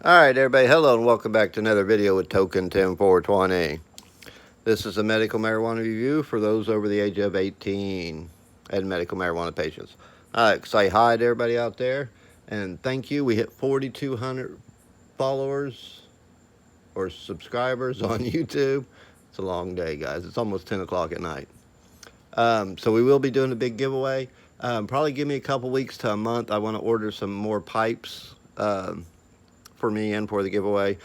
Alright everybody, hello and welcome back to another video with tokingtim 420. This is a medical marijuana review for those over the age of 18 and medical marijuana patients. Say hi to everybody out there and thank you. We hit 4,200 followers or subscribers on YouTube. It's a long day, guys. It's almost 10 o'clock at night. So we will be doing a big giveaway. Probably give me a couple weeks to a month. I want to order some more pipes for me and for the giveaway.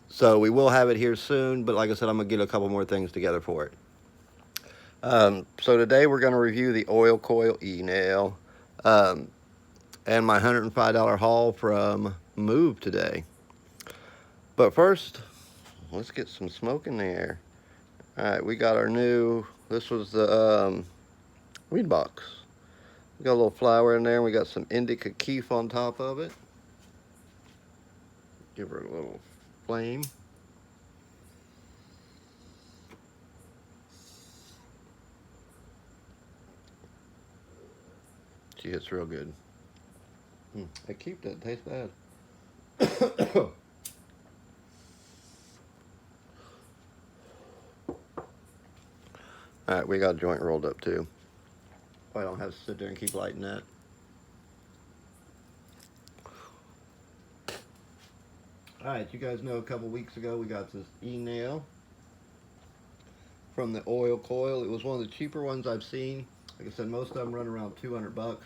So we will have it here soon, but like I said, I'm going to get a couple more things together for it. So today we're going to review the oil coil Enail and my $105 haul from Move today. But first, let's get some smoke in the air. Alright, we got our new, this was the weed box. We got a little flower in there, and we got some indica keef on top of it. Give her a little flame. She hits real good. I keep that, tastes bad. Alright, we got a joint rolled up too. I don't have to sit there and keep lighting that. Alright, you guys know a couple weeks ago we got this Enail from the oil coil. It was one of the cheaper ones I've seen. Like I said, most of them run around 200 bucks.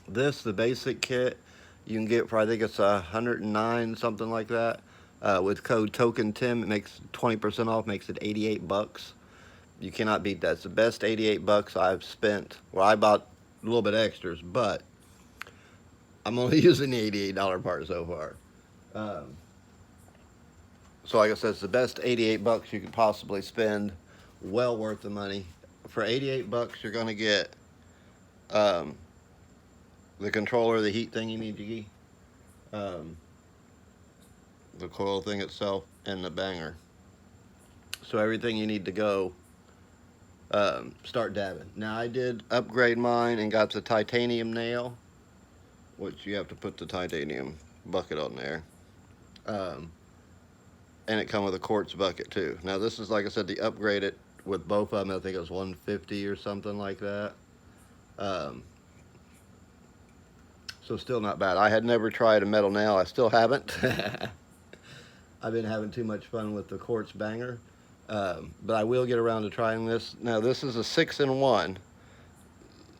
This, the basic kit, you can get for, I think it's 109, something like that. With code tokingtim, it makes 20% off, makes it 88 bucks. You cannot beat that. It's the best 88 bucks I've spent. Well, I bought a little bit extras, but I'm only using the $88 part so far. So like I said, it's the best 88 bucks you could possibly spend. Well worth the money. For 88 bucks, you're going to get the controller, the heat thingy-majiggy, the coil thing itself, and the banger. So everything you need to go start dabbing. Now I did upgrade mine and got the titanium nail, which you have to put the titanium bucket on there. And it comes with a quartz bucket too. Now this is, like I said, the upgraded with both of them. I think it was 150 or something like that. So still not bad. I had never tried a metal nail. I still haven't. I've been having too much fun with the quartz banger. But I will get around to trying this. Now this is a 6-in-1.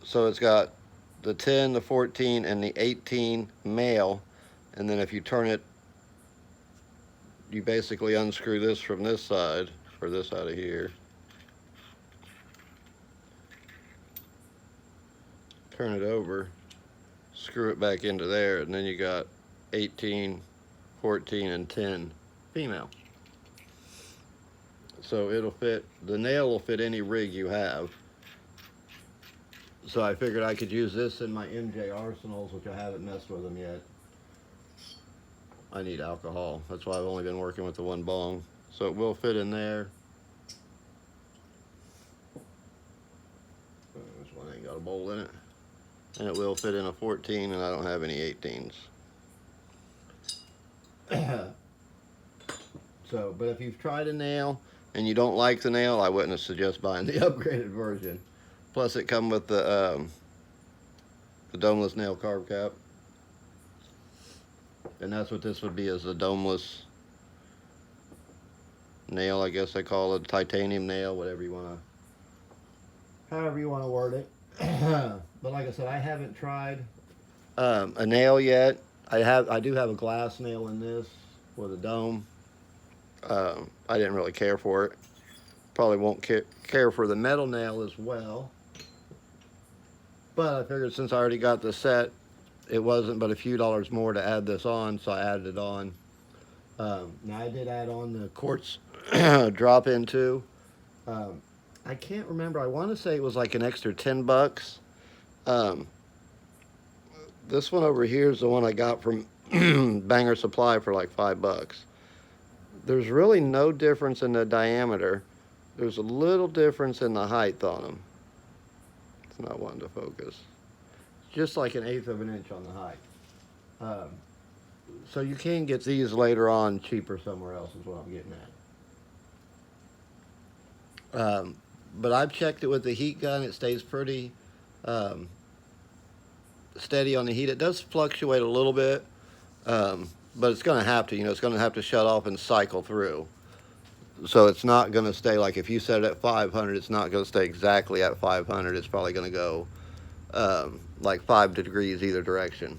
So it's got the 10, the 14, and the 18 male. And then if you turn it, you basically unscrew this from this side, or this out of here. Turn it over, screw it back into there, and then you got 18, 14, and 10 female. So it'll fit, the nail will fit any rig you have. So I figured I could use this in my MJ arsenals, which I haven't messed with them yet. I need alcohol. That's why I've only been working with the one bong. So it will fit in there. This one ain't got a bowl in it. And it will fit in a 14, and I don't have any 18s. So, but if you've tried a nail and you don't like the nail, I wouldn't suggest buying the upgraded version. Plus it comes with the domeless nail carb cap. And that's what this would be, is a domeless nail, I guess they call it, titanium nail, whatever you want to, however you want to word it. But like I said, I haven't tried a nail yet. I do have a glass nail in this with a dome. I didn't really care for it. Probably won't care for the metal nail as well. But I figured since I already got the set, it wasn't but a few dollars more to add this on, so I added it on. Now I did add on the quartz drop-in too. I can't remember. I want to say it was like an extra 10 bucks. This one over here is the one I got from Banger Supply for like 5 bucks. There's really no difference in the diameter. There's a little difference in the height on them. It's not wanting to focus. Just like 1/8 of an inch on the height. So you can get these later on cheaper somewhere else is what I'm getting at. But I've checked it with the heat gun. It stays pretty um, steady on the heat. It does fluctuate a little bit, but it's going to have to. It's going to have to shut off and cycle through. So it's not going to stay like if you set it at 500, it's not going to stay exactly at 500. It's probably going to go like 5 degrees either direction.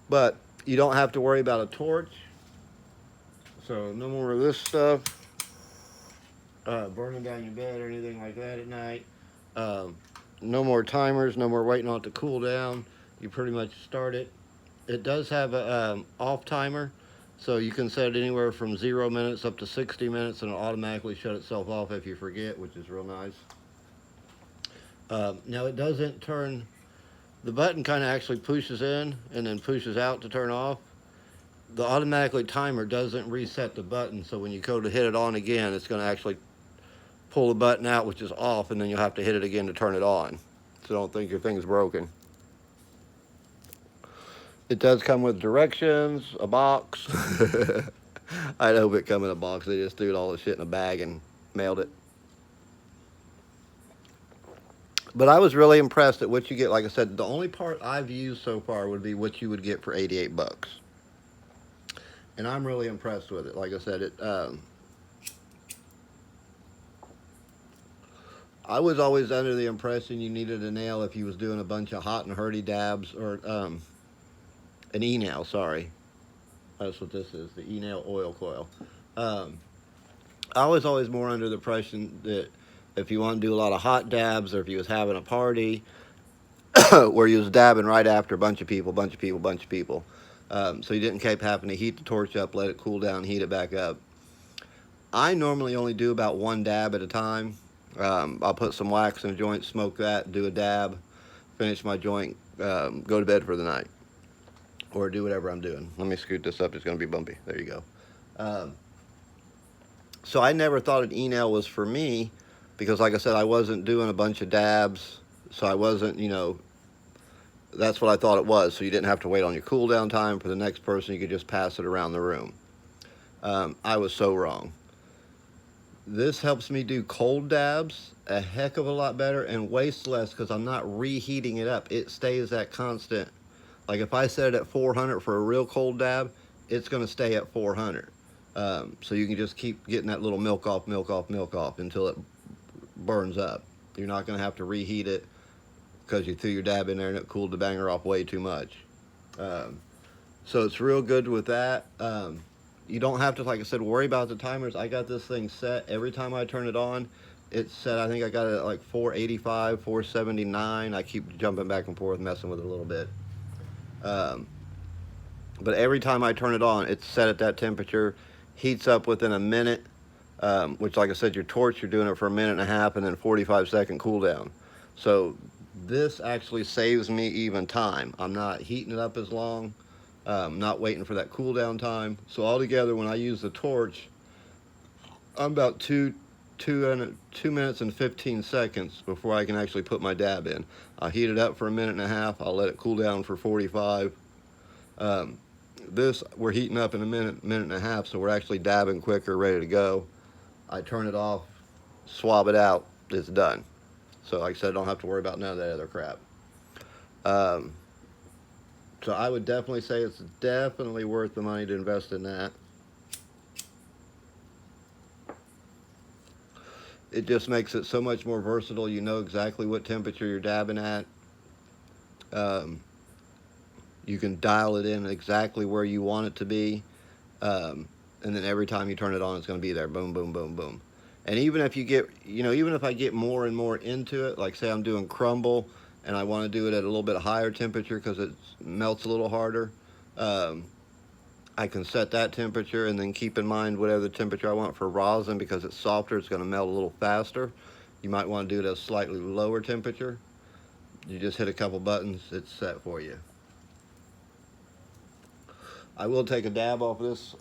But you don't have to worry about a torch. So no more of this stuff burning down your bed or anything like that at night. No more timers, no more waiting on it to cool down. You pretty much start it. It does have a off timer, so you can set it anywhere from 0 minutes up to 60 minutes, and it'll automatically shut itself off if you forget, which is real nice. Now it doesn't turn, the button kind of actually pushes in and then pushes out to turn off. The automatically timer doesn't reset the button, so when you go to hit it on again, it's going to actually pull the button out, which is off, and then you'll have to hit it again to turn it on. So don't think your thing's broken. It does come with directions, a box. I'd hope it come in a box. They just threw all the shit in a bag and mailed it. But I was really impressed at what you get. Like I said, the only part I've used so far would be what you would get for 88 bucks. And I'm really impressed with it. Like I said, I was always under the impression you needed a nail if you was doing a bunch of hot and hurdy dabs, or an Enail, sorry. That's what this is, the Enail oil coil. I was always more under the impression that if you want to do a lot of hot dabs, or if you was having a party where you was dabbing right after a bunch of people, so you didn't keep having to heat the torch up, let it cool down, heat it back up. I normally only do about 1 dab at a time. I'll put some wax in a joint, smoke that, do a dab, finish my joint, go to bed for the night, or do whatever I'm doing. Let me scoot this up, it's going to be bumpy. There you go. So I never thought an Enail was for me, because like I said, I wasn't doing a bunch of dabs, so I wasn't, that's what I thought it was. So you didn't have to wait on your cool down time for the next person, you could just pass it around the room. I was so wrong. This helps me do cold dabs a heck of a lot better and waste less, because I'm not reheating it up. It stays at constant. Like if I set it at 400 for a real cold dab, it's going to stay at 400. So you can just keep getting that little milk off until it burns up. You're not going to have to reheat it because you threw your dab in there and it cooled the banger off way too much. So it's real good with that. You don't have to, like I said, worry about the timers. I got this thing set. Every time I turn it on, it's set. I think I got it at like 485, 479. I keep jumping back and forth, messing with it a little bit. But every time I turn it on, it's set at that temperature, heats up within a minute, which, like I said, your torch, you're doing it for a minute and a half, and then 45-second cool down. So this actually saves me even time. I'm not heating it up as long, not waiting for that cool down time. So altogether, when I use the torch, I'm about two minutes and 15 seconds before I can actually put my dab in. I'll heat it up for a minute and a half. I'll let it cool down for 45. This we're heating up in a minute and a half, so we're actually dabbing quicker, ready to go. I turn it off, swab it out, it's done. So like I said, I don't have to worry about none of that other crap. So I would definitely say it's definitely worth the money to invest in that. It just makes it so much more versatile. You know exactly what temperature you're dabbing at. You can dial it in exactly where you want it to be. And then every time you turn it on, it's going to be there. Boom, boom, boom, boom. And even if you get, even if I get more and more into it, like say I'm doing crumble and I want to do it at a little bit higher temperature because it melts a little harder, I can set that temperature and then keep in mind whatever the temperature I want for rosin, because it's softer, it's going to melt a little faster. You might want to do it at a slightly lower temperature. You just hit a couple buttons, it's set for you. I will take a dab off this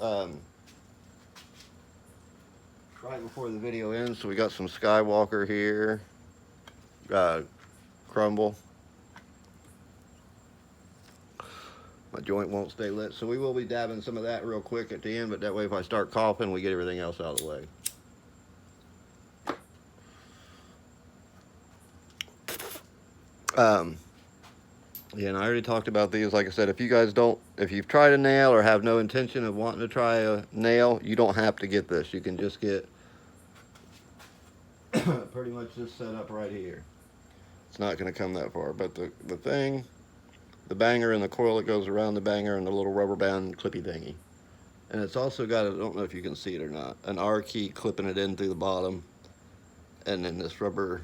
right before the video ends. So we got some Skywalker here. crumble. My joint won't stay lit, so we will be dabbing some of that real quick at the end, but that way if I start coughing, we get everything else out of the way. Yeah, and I already talked about these. Like I said, if you've tried a nail or have no intention of wanting to try a nail, you don't have to get this. You can just get pretty much this setup right here. It's not going to come that far, but the thing, the banger and the coil that goes around the banger and the little rubber band clippy thingy. And it's also got, I don't know if you can see it or not, an R key clipping it in through the bottom. And then this rubber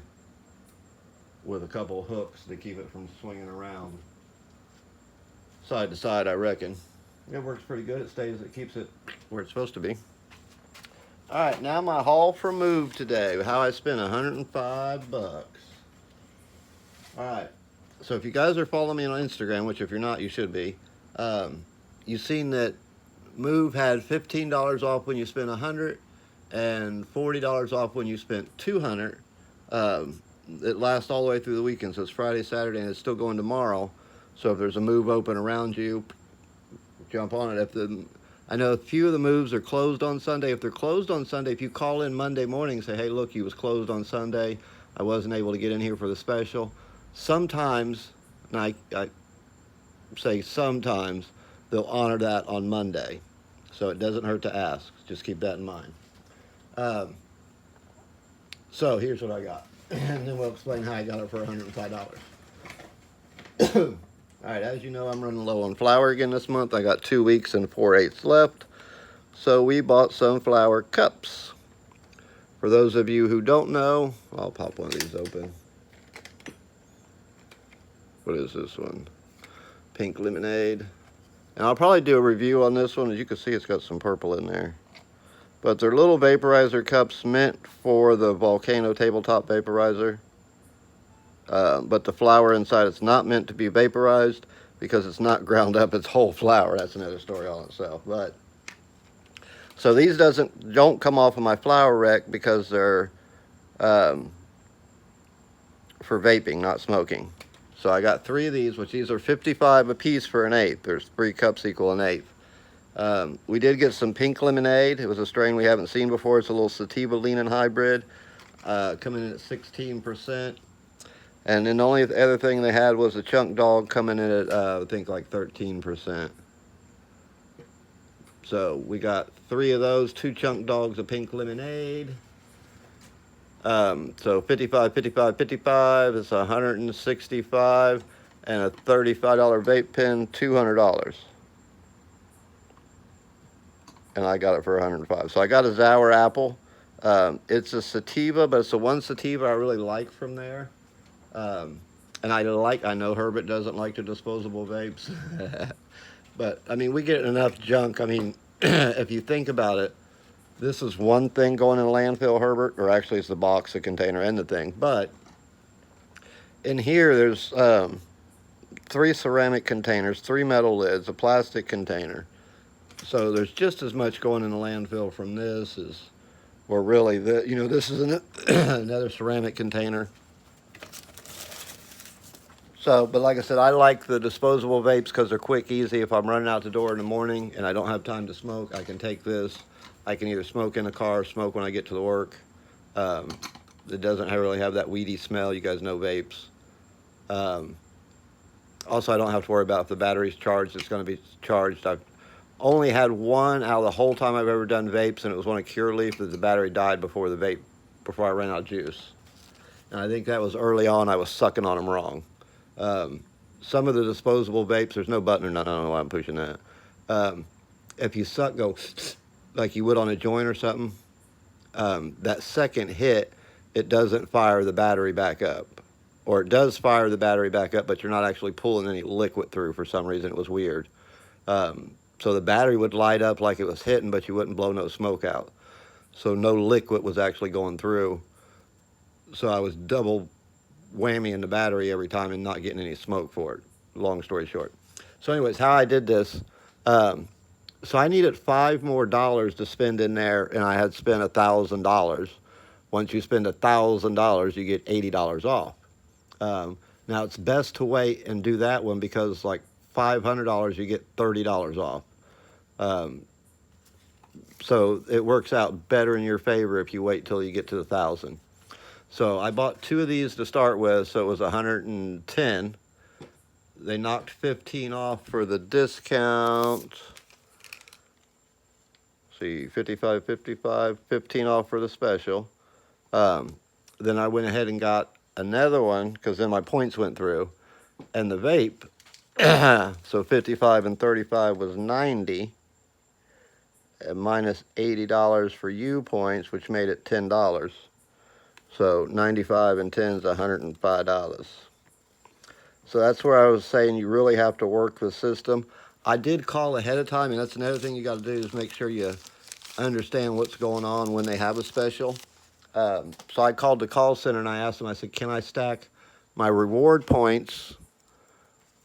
with a couple of hooks to keep it from swinging around side to side, I reckon. It works pretty good. It keeps it where it's supposed to be. All right, now my haul for Move today. How I spent 105 bucks. All right, so if you guys are following me on Instagram, which if you're not, you should be, you've seen that Move had $15 off when you spent 100 and $40 off when you spent 200. It lasts all the way through the weekend, so it's Friday, Saturday, and it's still going tomorrow. So if there's a Move open around you, jump on it. I know a few of the Moves are closed on Sunday. If they're closed on Sunday, if you call in Monday morning and say, hey, look, you was closed on Sunday, I wasn't able to get in here for the special. Sometimes, and I say sometimes, they'll honor that on Monday. So it doesn't hurt to ask. Just keep that in mind. So here's what I got. And then we'll explain how I got it for $105. All right, as you know, I'm running low on flour again this month. I got 2 weeks and 4/8 left. So we bought some flour cups. For those of you who don't know, I'll pop one of these open. What is this one? Pink lemonade. And I'll probably do a review on this one. As you can see, it's got some purple in there. But they're little vaporizer cups meant for the Volcano tabletop vaporizer. But the flour inside, it's not meant to be vaporized because it's not ground up. It's whole flour. That's another story all itself. But so these don't come off of my flour rack because they're for vaping, not smoking. So I got 3 of these, which these are 55 a piece for 1/8. There's 3 cups equal 1/8. We did get some pink lemonade. It was a strain we haven't seen before. It's a little sativa leaning hybrid, coming in at 16%. And then the only other thing they had was a chunk dog coming in at, I think, like 13%. So we got 3 of those, 2 chunk dogs of pink lemonade. So 55, 55, 55. It's 165, and a $35 vape pen, $200. And I got it for 105. So I got a Zour apple. It's a sativa, but it's the one sativa I really like from there. And I know Herbert doesn't like the disposable vapes. But, I mean, we get enough junk. I mean, if you think about it, this is one thing going in a landfill, Herbert, or actually it's the box, the container, and the thing. But in here, there's 3 ceramic containers, 3 metal lids, a plastic container. So there's just as much going in the landfill from this as, or really, this is another ceramic container. So, but like I said, I like the disposable vapes because they're quick, easy. If I'm running out the door in the morning and I don't have time to smoke, I can take this. I can either smoke in the car or smoke when I get to the work. It doesn't really have that weedy smell. You guys know vapes. Also, I don't have to worry about if the battery's charged. It's going to be charged. I've only had one out of the whole time I've ever done vapes, and it was one of Cure Leaf that the battery died before I ran out of juice. And I think that was early on. I was sucking on them wrong. Some of the disposable vapes, there's no button or nothing. I don't know why I'm pushing that. If you suck, go like you would on a joint or something, that second hit, it doesn't fire the battery back up. Or it does fire the battery back up, but you're not actually pulling any liquid through for some reason. It was weird. So the battery would light up like it was hitting, but you wouldn't blow no smoke out. So no liquid was actually going through. So I was double whammying the battery every time and not getting any smoke for it. Long story short. So anyways, how I did this, so I needed $5 more to spend in there, and I had spent $1,000. Once you spend $1,000, you get $80 off. Now, it's best to wait and do that one because, like, $500, you get $30 off. So it works out better in your favor if you wait till you get to the 1,000. So I bought 2 of these to start with, so it was 110. They knocked 15 off for the discount. See, 55, 55, 15 off for the special. Then I went ahead and got another one because then my points went through. And the vape, so 55 and 35 was 90. And minus $80 for U points, which made it $10. So 95 and 10 is $105. So that's where I was saying you really have to work the system. I did call ahead of time, and that's another thing you got to do is make sure you understand what's going on when they have a special. So I called the call center and I asked them, I said, can I stack my reward points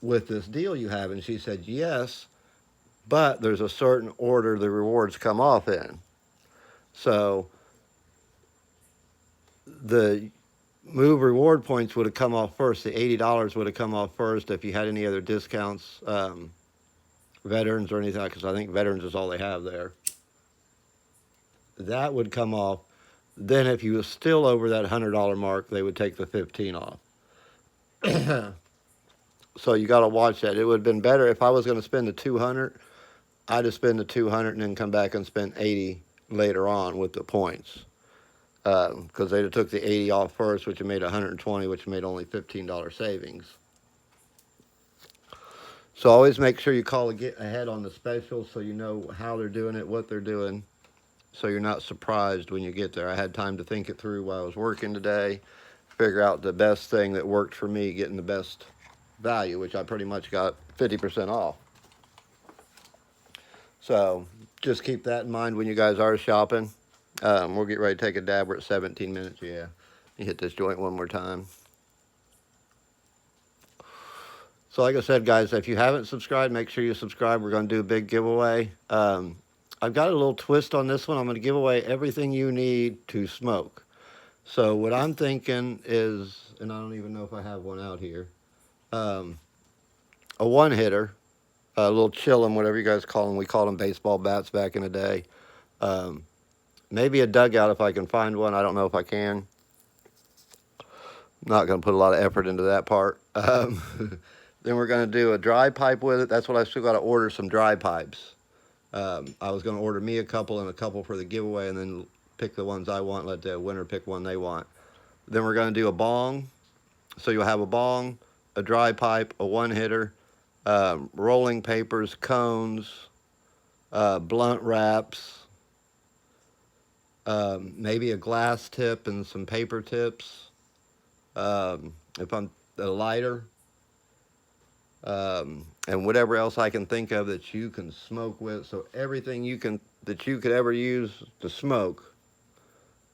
with this deal you have? And she said, yes, but there's a certain order the rewards come off in. So the move reward points would have come off first. The $80 would have come off first if you had any other discounts, veterans or anything, because I think veterans is all they have there. That would come off. Then if you were still over that $100 mark, they would take the 15 off. So you got to watch that. It would have been better if I was going to spend the 200. I'd have spent the 200 and then come back and spend 80 later on with the points, because they'd have took the 80 off first, which made 120, which made only $15 savings. So always make sure you call ahead on the specials so you know how they're doing it, what they're doing, so you're not surprised when you get there. I had time to think it through while I was working today, figure out the best thing that worked for me, getting the best value, which I pretty much got 50% off. So just keep that in mind when you guys are shopping. We'll get ready to take a dab. We're at 17 minutes. Yeah, you hit this joint one more time. So like I said, guys, if you haven't subscribed, make sure you subscribe. We're going to do a big giveaway. I've got a little twist on this one. I'm going to give away everything you need to smoke. So what I'm thinking is, and I don't even know if I have one out here, a one-hitter, a little chillin', whatever you guys call them. We called them baseball bats back in the day. Maybe a dugout if I can find one. I don't know if I can. Not going to put a lot of effort into that part. Then we're going to do a dry pipe with it. That's what I still got to order, some dry pipes. I was going to order me a couple and a couple for the giveaway and then pick the ones I want, let the winner pick one they want. Then we're going to do a bong. So you'll have a bong, a dry pipe, a one-hitter, rolling papers, cones, blunt wraps, maybe a glass tip and some paper tips, if I'm a lighter, and whatever else I can think of that you can smoke with. So everything that you could ever use to smoke.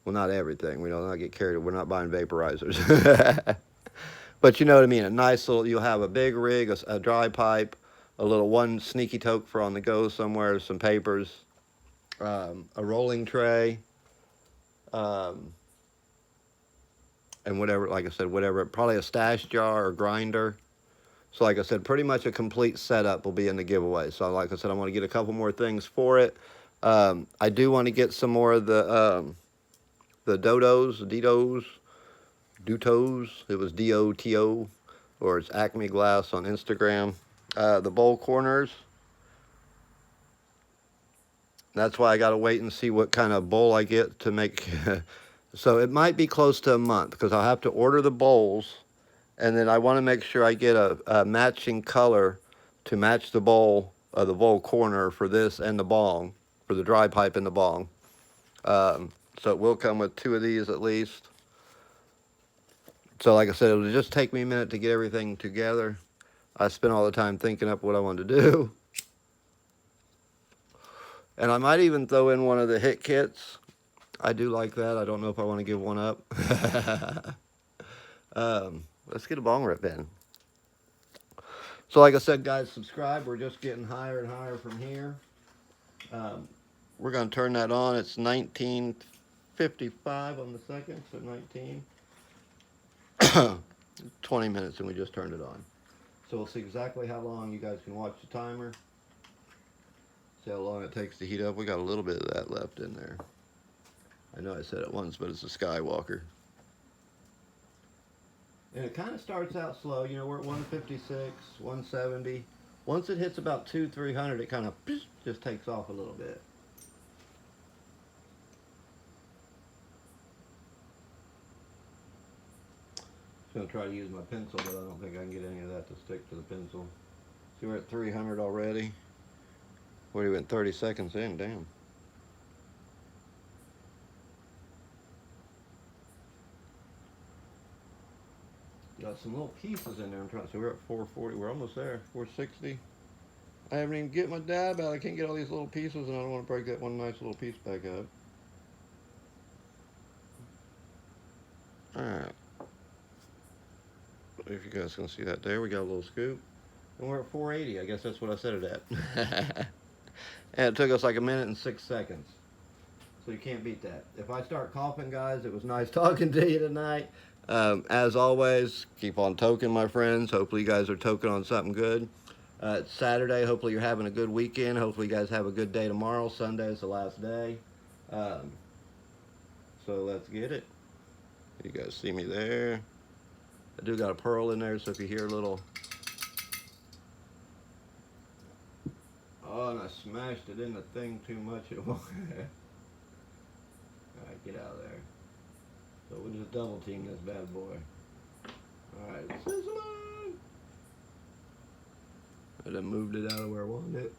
Well, not everything. We don't get carried. We're not buying vaporizers. But you know what I mean. A nice little. You'll have a big rig, a dry pipe, a little one sneaky toke for on the go somewhere, some papers, a rolling tray, and whatever. Like I said, whatever. Probably a stash jar or grinder. So like I said, pretty much a complete setup will be in the giveaway. So like I said, I want to get a couple more things for it. I do want to get some more of the Dutos. It was D-O-T-O, or it's Acme Glass on Instagram. The bowl corners. That's why I got to wait and see what kind of bowl I get to make. So it might be close to a month because I'll have to order the bowls. And then I want to make sure I get a matching color to match the bowl corner for this and the bong, for the dry pipe and the bong. So it will come with 2 of these at least. So like I said, it'll just take me a minute to get everything together. I spent all the time thinking up what I wanted to do. And I might even throw in one of the hit kits. I do like that. I don't know if I want to give one up. Let's get a bong rip in. So like I said, guys, subscribe. We're just getting higher and higher from here. We're going to turn that on. It's 1955 on the second, so 19. 20 minutes and we just turned it on. So we'll see exactly how long. You guys can watch the timer. See how long it takes to heat up. We got a little bit of that left in there. I know I said it once, but it's a Skywalker. And it kind of starts out slow. You know, we're at 156, 170. Once it hits about 200-300, it kind of just takes off a little bit. I'm going to try to use my pencil, but I don't think I can get any of that to stick to the pencil. See, we're at 300 already. We went 30 seconds in, damn. Got some little pieces in there. I'm trying to see, we're at 440. We're almost there. 460. I haven't even get my dab out. I can't get all these little pieces, and I don't want to break that one nice little piece back up. Alright. If you guys can see that there, we got a little scoop. And we're at 480. I guess that's what I set it at. And it took us like 1 minute and 6 seconds. So you can't beat that. If I start coughing, guys, it was nice talking to you tonight. As always, keep on toking, my friends. Hopefully you guys are toking on something good. It's Saturday. Hopefully you're having a good weekend. Hopefully you guys have a good day tomorrow. Sunday is the last day. So let's get it. You guys see me there? I do got a pearl in there, so if you hear a little... Oh, and I smashed it in the thing too much. It won't. Alright, get out of there. So we'll just double team this bad boy. Alright, sizzling! I done moved it out of where I wanted it.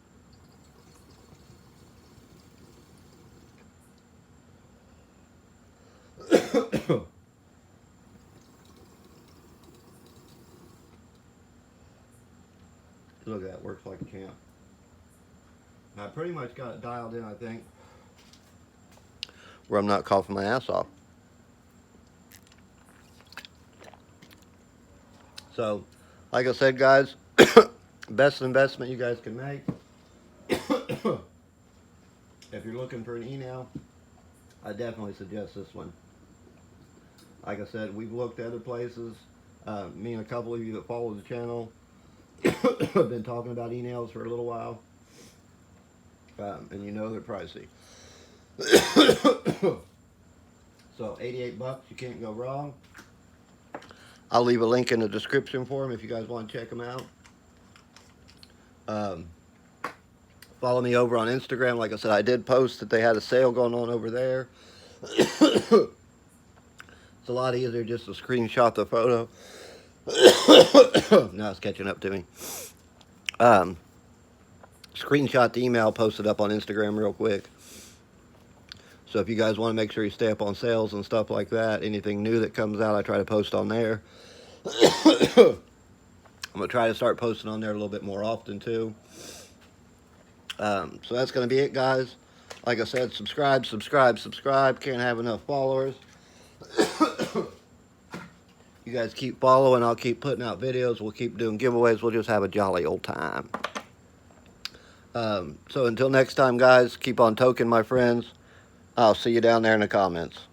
Look at that, works like a champ. I pretty much got it dialed in, I think, where I'm not coughing my ass off. So, like I said, guys, best investment you guys can make. If you're looking for an Enail, I definitely suggest this one. Like I said, we've looked at other places. Me and a couple of you that follow the channel have been talking about Enails for a little while. And you know they're pricey. So 88 bucks, you can't go wrong. I'll leave a link in the description for them if you guys want to check them out. Follow me over on Instagram. Like I said, I did post that they had a sale going on over there. It's a lot easier just to screenshot the photo. Now it's catching up to me. Screenshot the email, post it up on Instagram real quick. So if you guys want to make sure you stay up on sales and stuff like that, anything new that comes out, I try to post on there. I'm going to try to start posting on there a little bit more often too. So that's going to be it, guys. Like I said, subscribe. Can't have enough followers. You guys keep following. I'll keep putting out videos. We'll keep doing giveaways. We'll just have a jolly old time. So until next time, guys, keep on toking, my friends. I'll see you down there in the comments.